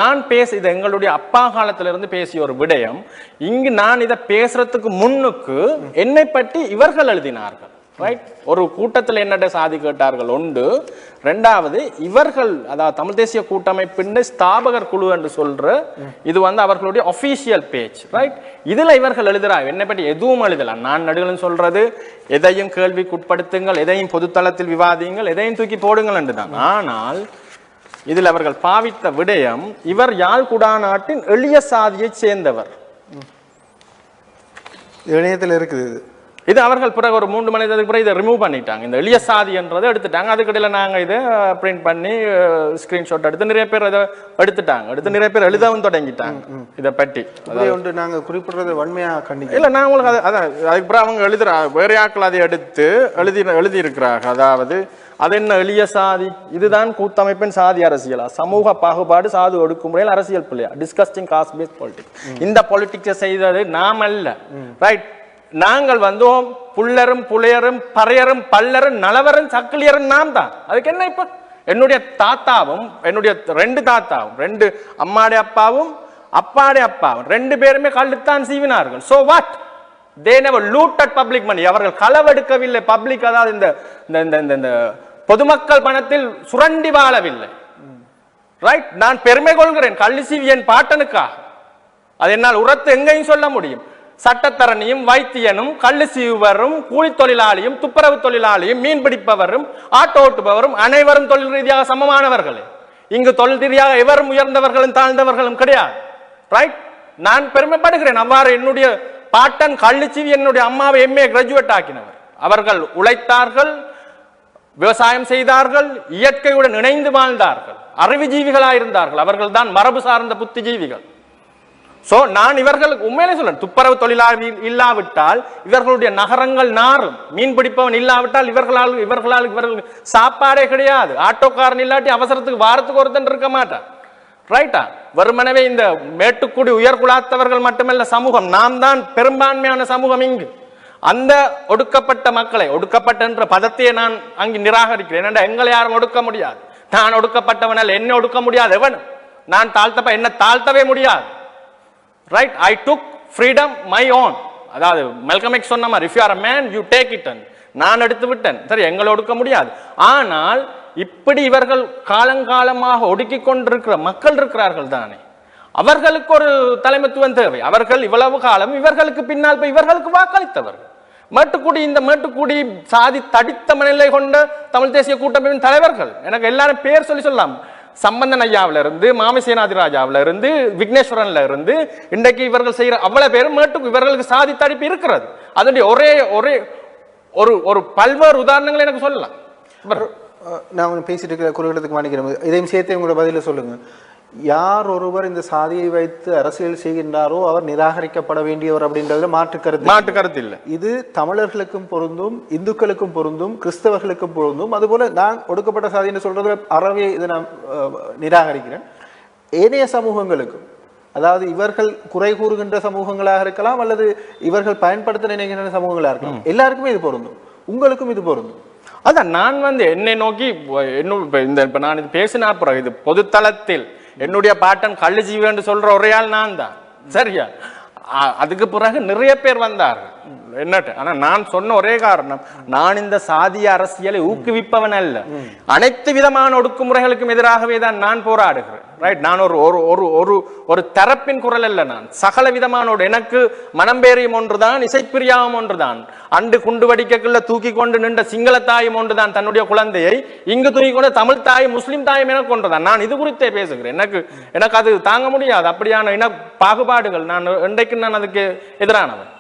நான் இது எங்களுடைய அப்பா காலத்திலிருந்து பேசிய ஒரு விடயம். இங்கு நான் இதை பேசுறதுக்கு முன்னுக்கு என்னை பற்றி இவர்கள் எழுதினார்கள். ரைட், ஒரு கூட்டத்தில் என்னட்ட சாதி கேட்டார்கள் உண்டு. ரெண்டாவது, இவர்கள் அதாவது தமிழ் தேசிய கூட்டமைப்பின் ஸ்தாபகர் குழு என்று சொல்ற இது அவர்களுடைய ஒபிஷியல் பேஜ். ரைட், இதுல இவர்கள் எழுதுறாங்க. என்னை பற்றி எதுவும் எழுதலாம். நான் நடுகள் சொல்றது எதையும் கேள்விக்குட்படுத்துங்கள், எதையும் பொதுத்தளத்தில் விவாதியுங்கள், எதையும் தூக்கி போடுங்கள் என்றுதான். ஆனால் இதில் அவர்கள் பாவித்த விடயம், இவர் யாழ் குடாநாட்டின் எளிய சாதியை சேர்ந்தவர். இணையத்தில் இருக்குது இது அவர்கள் பிறகு ஒரு 3 மணி நேரத்துக்கு பிறகு இதை ரிமூவ் பண்ணிட்டாங்க. இந்த எளிய சாதி என்றதை எடுத்துட்டாங்க. அதுக்கிடையில் நாங்கள் இதை பிரிண்ட் பண்ணி ஸ்கிரீன்ஷாட் எடுத்து நிறைய பேர் இதை எடுத்துட்டாங்க. நிறைய பேர் எழுதவும் தொடங்கிட்டாங்க இதை பற்றி. ஒன்று நாங்கள் குறிப்பிடுறது வன்மையாக கண்டிக்க இல்லை, நான் உங்களுக்கு அதான் அதுக்கு பிறகு அவங்க எழுதுறா வேற ஆக்கள் அதை எடுத்து எழுதியிருக்கிறாங்க. அதாவது அது என்ன எளிய சாதி, இதுதான் கூட்டமைப்பின் சாதி அரசியலா, சமூக பாகுபாடு, சாது ஒடுக்குமுறையில் அரசியல் பிள்ளையா, டிஸ்கஸ்டிங் காஸ்ட் பேஸ்ட் பாலிடிக்ஸ். இந்த பாலிடிக்ஸை செய்தது நாம் அல்ல. ரைட், நாங்கள் வந்தோம் புள்ளரும் புலையரும் பறையரும் பல்லரும் நலவரும் சக்கிலியரும் நாம் தான். அதுக்கு என்ன? இப்ப என்னுடைய தாத்தாவும் என்னுடைய 2 தாத்தாவும் 2 அம்மாடைய அப்பாவும் அப்பாடைய அப்பாவும் 2 பேருமே கள்ளுத்தான் சீவினார்கள். So what? they never looted public money. அவர்கள் களவெடுக்கவில்லை. பப்ளிக் அதாவது இந்த பொதுமக்கள் பணத்தில் சுரண்டி வாழவில்லை. ரைட், நான் பெருமை கொள்கிறேன் கள்ளு சீவியன் பாட்டனுக்காக. அது என்னால் உரத்து எங்கேயும் சொல்ல முடியும். சட்டத்தரணியும் வைத்தியனும் கள்ளு சீவரும் கூலி தொழிலாளியும் துப்புரவு தொழிலாளியும் மீன் பிடிப்பவரும் ஆட்டோ ஓட்டுபவரும் அனைவரும் தொழில் ரீதியாக சமமானவர்களே. இங்கு தொழில் ரீதியாக எவரும் உயர்ந்தவர்களும் தாழ்ந்தவர்களும் கிடையாது. ரைட், நான் பெருமைப்படுகிறேன். அவ்வாறு என்னுடைய பாட்டன் கள்ளுச்சீவி என்னுடைய அம்மாவை MA கிராஜுவேட் ஆக்கினவர். அவர்கள் உழைத்தார்கள், விவசாயம் செய்தார்கள், இயற்கையுடன் இணைந்து வாழ்ந்தார்கள், அறிவுஜீவிகளாயிருந்தார்கள். அவர்கள் தான் மரபு சார்ந்த புத்திஜீவிகள். சோ நான் இவர்களுக்கு உண்மையிலே சொல்றேன், துப்புரவு தொழிலாளி இல்லாவிட்டால் இவர்களுடைய நகரங்கள் நாரும். மீன் பிடிப்பவன் இல்லாவிட்டால் இவர்களுக்கு சாப்பாடே கிடையாது. ஆட்டோக்காரன் இல்லாட்டி அவசரத்துக்கு வாரத்துக்கு ஒருத்தன் இருக்க மாட்டான். ரைட்டா? வெறுமனவே இந்த மேட்டுக்குடி உயர்குலாத்தவர்கள் மட்டுமல்ல சமூகம், நாம் தான் பெரும்பான்மையான சமூகம் இங்கு. அந்த ஒடுக்கப்பட்ட மக்களை, ஒடுக்கப்பட்ட என்ற பதத்தையே நான் அங்கு நிராகரிக்கிறேன். ஏனென்றால் எங்களை யாரும் ஒடுக்க முடியாது. நான் ஒடுக்கப்பட்டவனால் என்ன ஒடுக்க முடியாது. எவனும் நான் தாழ்த்தப்ப என்ன தாழ்த்தவே முடியாது. Right, I took freedom my own. அதாவது மெல்கம் எக்ஸ் சொன்ன மாதிரி, if you are a man you take it. நான் எடுத்து விட்டேன். சரி, எங்களை ஒடுக்க முடியாது. ஆனால் இப்படி இவர்கள் காலங்காலமாக ஒடுக்கி கொண்டிருக்கிற மக்கள் இருக்கிறார்கள் தானே, அவர்களுக்கு ஒரு தலைமைத்துவம் தேவை. அவர்கள் இவ்வளவு காலம் இவர்களுக்கு பின்னால் போய் இவர்களுக்கு வாக்களித்தவர்கள். மேட்டுக்குடி, இந்த மேட்டுக்குடி சாதி தடித்த மனநிலை கொண்ட தமிழ் தேசிய கூட்டமைப்பின் தலைவர்கள் எனக்கு எல்லாரும் பேர் சொல்லலாம். சம்பந்தன் ஐயாவில இருந்து, மாமிசேனாதி ராஜாவில இருந்து, விக்னேஸ்வரன்ல இருந்து, இன்றைக்கு இவர்கள் செய்யற அவ்வளவு பேரும் மேட்டுக்கு இவர்களுக்கு சாதி தடிப்பு இருக்கிறது. அதனுடைய ஒரே ஒரே ஒரு ஒரு பல்வேறு உதாரணங்களை எனக்கு சொல்லலாம். நான் பேசிட்டு இருக்கிற குறுகிடத்துக்கு மாணிக்கிறேன். இதையும் சேர்த்து உங்களோட பதில சொல்லுங்க. யார் ஒருவர் இந்த சாதியை வைத்து அரசியல் செய்கின்றாரோ அவர் நிராகரிக்கப்பட வேண்டியவர் அப்படின்றதுல மாற்று கருத்து இல்லை. இது தமிழர்களுக்கும் பொருந்தும், இந்துக்களுக்கும் பொருந்தும், கிறிஸ்தவர்களுக்கும் பொருந்தும். அதுபோல நான் ஒடுக்கப்பட்ட சாதின்னு சொல்றது அறவே இதை நான் நிராகரிக்கிறேன். ஏனைய சமூகங்களுக்கும், அதாவது இவர்கள் குறை கூறுகின்ற சமூகங்களாக இருக்கலாம் அல்லது இவர்கள் பயன்படுத்த நினைக்கின்ற சமூகங்களாக இருக்கலாம், எல்லாருக்குமே இது பொருந்தும். உங்களுக்கும் இது பொருந்தும். அதான் நான் என்னை நோக்கி இப்ப நான் இது பேசினா பிறகு இது பொதுத்தளத்தில் என்னுடைய பாட்டன் கள்ளு ஜீவி என்று சொல்ற ஒரே ஆள் நான் தான். சரியா? அதுக்கு பிறகு நிறைய பேர் வந்தார்கள். என்னட்டு, ஆனா நான் சொன்ன ஒரே காரணம், நான் இந்த சாதிய அரசியலை ஊக்குவிப்பவன் அல்ல. அனைத்து விதமான ஒடுக்குமுறைகளுக்கும் எதிராகவே தான் நான் போராடுகிறேன். ரைட், நான் ஒரு தரப்பின் குரல் அல்ல. நான் சகல விதமான எனக்கு மனம்பேறியும் ஒன்றுதான், இசைப்பிரியாவும் ஒன்றுதான். அண்டு குண்டு வடிக்கக்குள்ள தூக்கி கொண்டு நின்ற சிங்கள தாயும் ஒன்றுதான் தன்னுடைய குழந்தையை இங்கு தூக்கி கொண்டு தமிழ் தாய் முஸ்லிம் தாயும் எனக்கு ஒன்றுதான். நான் இது குறித்தே பேசுகிறேன். எனக்கு அது தாங்க முடியாது. அப்படியான இன பாகுபாடுகள் நான் இன்றைக்கு நான் அதுக்கு எதிரானவன்.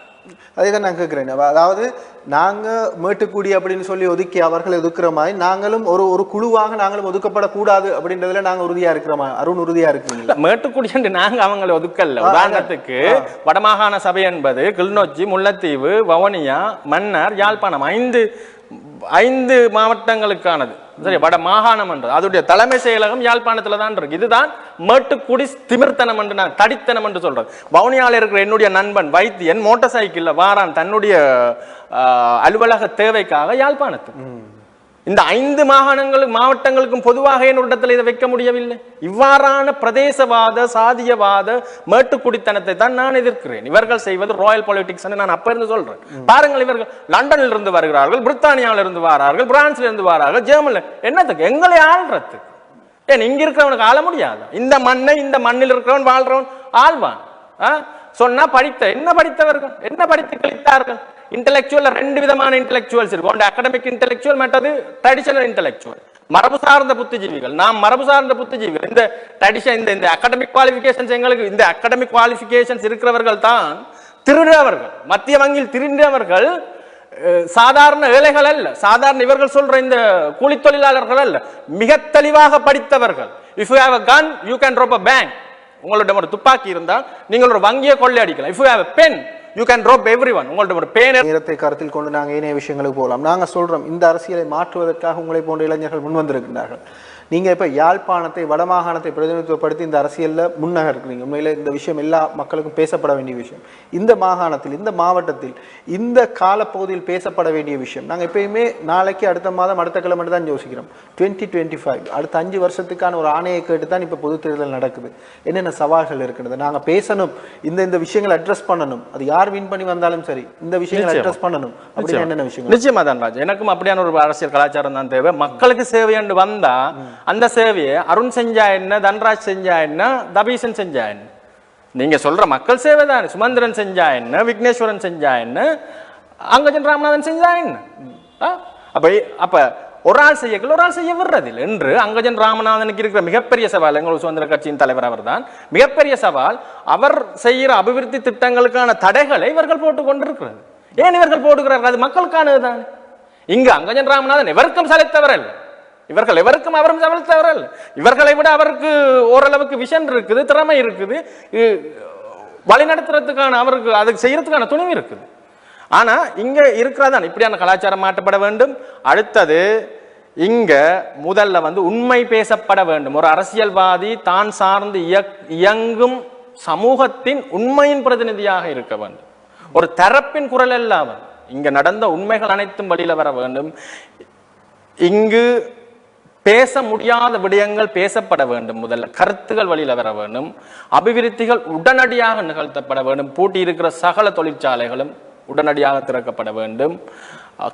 அதே தான் நான் கேட்கிறேன். அதாவது நாங்க மேட்டுக்குடி அப்படின்னு சொல்லி ஒதுக்கி அவர்களை ஒதுக்குற மாதிரி நாங்களும் ஒரு குழுவாக நாங்களும் ஒதுக்கப்படக்கூடாது அப்படின்றதுல நாங்க உறுதியா இருக்கிறோமா? அருண் உறுதியா இருக்கிறீங்களா? மேட்டுக்குடி என்று நாங்க அவங்களை ஒதுக்கல. உதாரணத்துக்கு வடமாகாண சபை என்பது கிளிநொச்சி, முல்லைத்தீவு, வவுனியா, மன்னார், யாழ்ப்பாணம் 5 மாவட்டங்களுக்கானது. சரி, வட மாகாணம் என்றது அதோடைய தலைமை செயலகம் யாழ்ப்பாணத்துல தான் இருக்கு. இதுதான் மேட்டுக்குடி திமிர்த்தனம் என்று நான் தடித்தனம் என்று சொல்றேன். வவுனியாவில் இருக்கிற என்னுடைய நண்பன் வைத்தியன் மோட்டார் சைக்கிள்ல வாரான் தன்னுடைய அலுவலக தேவைக்காக யாழ்ப்பாணத்துக்கு. இந்த 5 மாவட்டங்களுக்கும் பொதுவாக ஏன் ஒரு இடத்துல இதை வைக்க முடியவில்லை? இவ்வாறான பிரதேசவாத சாதியவாத மேட்டுக்குடித்தனத்தை தான் நான் எதிர்க்கிறேன். இவர்கள் செய்வது ராயல் பாலிடிக்ஸ் நான் அப்ப இருந்து சொல்றேன். பாருங்கள், இவர்கள் லண்டனில் இருந்து வருகிறார்கள், பிரித்தானியாவில் இருந்து வரார்கள், பிரான்ஸ்ல இருந்து வரார்கள், ஜெர்மன்ல. என்னத்துக்கு? எங்களை ஆள்றதுக்கு. ஏன் இங்க இருக்கிறவனுக்கு ஆள முடியாது? இந்த மண்ணை, இந்த மண்ணில் இருக்கிறவன் வாழ்றவன் ஆழ்வான். சொன்னா என்ன படித்தவர்கள், என்ன படித்து கழித்தார்கள்? இன்டெலெக்சுவல் 2 விதமான இன்டெலெக்சுவல்ஸ் இருக்கு. ஒன்று அகாடமிக் இன்டெலெக்சுவல், மற்றது ட்ரெடிஷனல் இன்டெலெக்சுவல், மரபு சார்ந்த புத்திஜீவிகள். நாம் மரபு சார்ந்த புத்திஜீவிகள். இந்த ட்ரெடிஷன், இந்த அகாடமிக் குவாலிஃபிகேஷன்ஸ் எங்களுக்கு, இந்த அகாடமிக் குவாலிஃபிகேஷன்ஸ் இருக்கிறவர்கள் தான் திருடுறவர்கள். மத்திய வங்கியில் திருடுறவர்கள் சாதாரண ஏழைகள் அல்ல, சாதாரண இவர்கள் சொல்ற இந்த கூலி தொழிலாளர்கள் அல்ல, மிக தெளிவாக படித்தவர்கள். If you have a gun you can rob a bank. உங்களிடம் ஒரு துப்பாக்கி இருந்தால் நீங்கள் ஒரு வங்கியை கொள்ளையடிக்கலாம். If you have a pen you can rob everyone. உங்களிடம் ஒரு பேனை. நேரத்தை கருத்தில் கொண்டு நாங்கள் ஏனைய விஷயங்களுக்கு போகலாம். நாங்க சொல்றோம், இந்த அரசியலை மாற்றுவதற்காக உங்களை போன்ற இளைஞர்கள் முன் வந்திருக்கின்றார்கள். நீங்க இப்ப யாழ்ப்பாணத்தை, வடமாகாணத்தை பிரதிநிதித்துவப்படுத்தி இந்த அரசியல்ல முன்னகர்க்கிறீங்க. உண்மையில இந்த விஷயம் எல்லா மக்களுக்கும் பேசப்பட வேண்டிய விஷயம். இந்த மாகாணத்தில், இந்த மாவட்டத்தில், இந்த காலப்பகுதியில் பேசப்பட வேண்டிய விஷயம். நாங்க எப்பயுமே நாளைக்கு, அடுத்த மாதம், அடுத்த கிழமை தான் யோசிக்கிறோம். 2025 அடுத்த 5 வருஷத்துக்கான ஒரு ஆணையை கேட்டு தான் இப்ப பொது தேர்தல் நடக்குது. என்னென்ன சவால்கள் இருக்கிறது, நாங்க பேசணும், இந்த விஷயங்களை அட்ரஸ் பண்ணணும். அது யார் வின் பண்ணி வந்தாலும் சரி, இந்த விஷயங்களை அட்ரஸ் பண்ணணும். அப்படின்னு என்னென்ன விஷயம்? நிச்சயமா தான் ராஜ், எனக்கும் அப்படியான ஒரு அரசியல் கலாச்சாரம் தான் தேவை. மக்களுக்கு சேவை என்று வந்தா அந்த சேவையை அருண் செஞ்சா என்ன, தன்ராஜ் செஞ்சா என்ன, தபீசன் செஞ்சா என்ன? நீங்க சொல்ற மக்கள் சேவை தான். சுமந்திரன் செஞ்சா என்ன, விக்னேஸ்வரன் செஞ்சா என்ன, அங்கஜன் ராமநாதன் செஞ்சா என்ன? அப்ப ஒரு ஆள் செய்யல, ஒரு ஆள் செய்ய விடுறதில்லை என்று அங்கஜன் ராமநாதனுக்கு இருக்கிற மிகப்பெரிய சவால், எங்கள் சுதந்திர கட்சியின் தலைவர் அவர் தான். மிகப்பெரிய சவால், அவர் செய்கிற அபிவிருத்தி திட்டங்களுக்கான தடைகளை இவர்கள் போட்டுக் கொண்டிருக்கிறது. ஏன் இவர்கள் போடுகிறார்கள்? அது மக்களுக்கானதுதான். இங்கு அங்கஜன் ராமநாதன் எவருக்கும் சலைத்தவர் அல்ல, இவர்கள் எவருக்கும் அவரும் சமழ்த்தவர் அல்ல. இவர்களை விட அவருக்கு ஓரளவுக்கு விஷன் இருக்குது, திறமை இருக்குது, வழிநடத்துறதுக்கான அவருக்கு அதுக்கு செய்யறதுக்கான துணிவு இருக்குது. ஆனா இங்க இருக்கிறதான் இப்படியான கலாச்சாரம் மாற்றப்பட வேண்டும். அடுத்தது, இங்க முதல்ல உண்மை பேசப்பட வேண்டும். ஒரு அரசியல்வாதி தான் சார்ந்து இயங்கும் சமூகத்தின் உண்மையின் பிரதிநிதியாக இருக்க வேண்டும். ஒரு தரப்பின் குரல் இல்லாம இங்க நடந்த உண்மைகள் அனைத்தும் வெளியில வர வேண்டும். இங்கு பேச முடியாத விடயங்கள் பேசப்பட வேண்டும். முதல்ல கருத்துகள் வழியில வர வேண்டும். அபிவிருத்திகள் உடனடியாக நிகழ்த்தப்பட வேண்டும். பூட்டி இருக்கிற சகல தொழிற்சாலைகளும் உடனடியாக திறக்கப்பட வேண்டும்.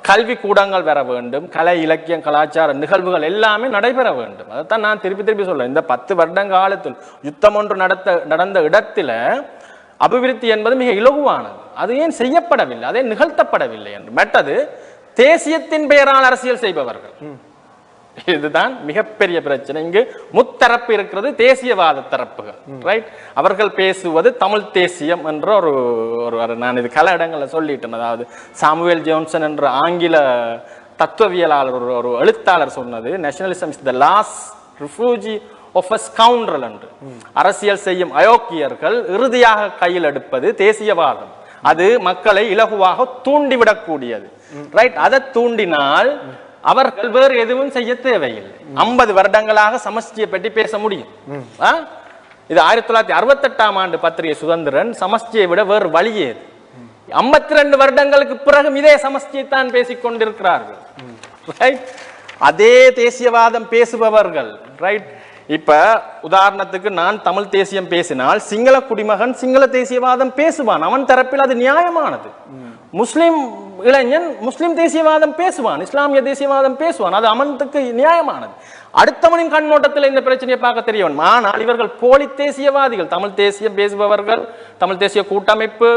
கல்வி கூடங்கள் வர வேண்டும். கலை, இலக்கியம், கலாச்சார நிகழ்வுகள் எல்லாமே நடைபெற வேண்டும். அதைத்தான் நான் திருப்பி சொல்றேன். இந்த 10 வருட காலத்தில் யுத்தம் ஒன்று நடந்த இடத்துல அபிவிருத்தி என்பது மிக இலகுவானது. அது ஏன் செய்யப்படவில்லை, அதே நிகழ்த்தப்படவில்லை என்று. மற்றது, தேசியத்தின் பெயரால் அரசியல் செய்பவர்கள், இதுதான் மிகப்பெரிய பிரச்சனை. இங்கு முத்தரப்பு இருக்கிறது, தேசியவாத தரப்புகள். ரைட்? அவர்கள் பேசுவது தமிழ் தேசியம் என்ற ஒரு நான் இது கல இடங்கள்ல சொல்லிட்டேன். அதாவது சாமுவேல் ஜோன்சன் என்ற ஆங்கில தத்துவவியலாளர், ஒரு எழுத்தாளர் சொன்னது, nationalism is the last refuge of a scoundrel என்று. அரசியல் செய்யும் அயோக்கியர்கள் இறுதியாக கையில் எடுப்பது தேசியவாதம். அது மக்களை இலகுவாக தூண்டிவிடக்கூடியது. ரைட்? அதை தூண்டினால் அவர்கள் வேறு எதுவும் செய்ய தேவையில்லை. 50 வருடங்களாக சமஷ்டியை பற்றி பேச முடியும். இது 1968ஆம் ஆண்டு பத்திரிகை சுதந்திரன். சமஷ்டியை விட வேறு வழியே 52 வருடங்களுக்கு பிறகு இதே சமஷ்டியை தான் பேசிக் கொண்டிருக்கிறார்கள். அதே தேசியவாதம் பேசுபவர்கள். ரைட்? இப்ப உதாரணத்துக்கு, நான் தமிழ் தேசியம் பேசினால் சிங்கள குடிமகன் சிங்கள தேசியவாதம் பேசுவான். அவன் தரப்பில் அது நியாயமானது. முஸ்லிம் இளைஞன் முஸ்லிம் தேசியவாதம் பேசுவான், இஸ்லாமிய தேசியவாதம் பேசுவான். அது அவனுக்கு நியாயமானது. அடுத்தவனின் கண்ணோட்டத்தில் இந்த பிரச்சனையை பார்க்க தெரியவன். ஆனால் இவர்கள் போலி தேசியவாதிகள். தமிழ் தேசியம் பேசுபவர்கள், தமிழ் தேசிய கூட்டமைப்பு,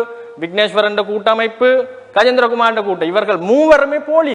விக்னேஸ்வரன் கூட்டமைப்பு, கஜேந்திரகுமார் கூட்டம், இவர்கள் மூவருமே போலி.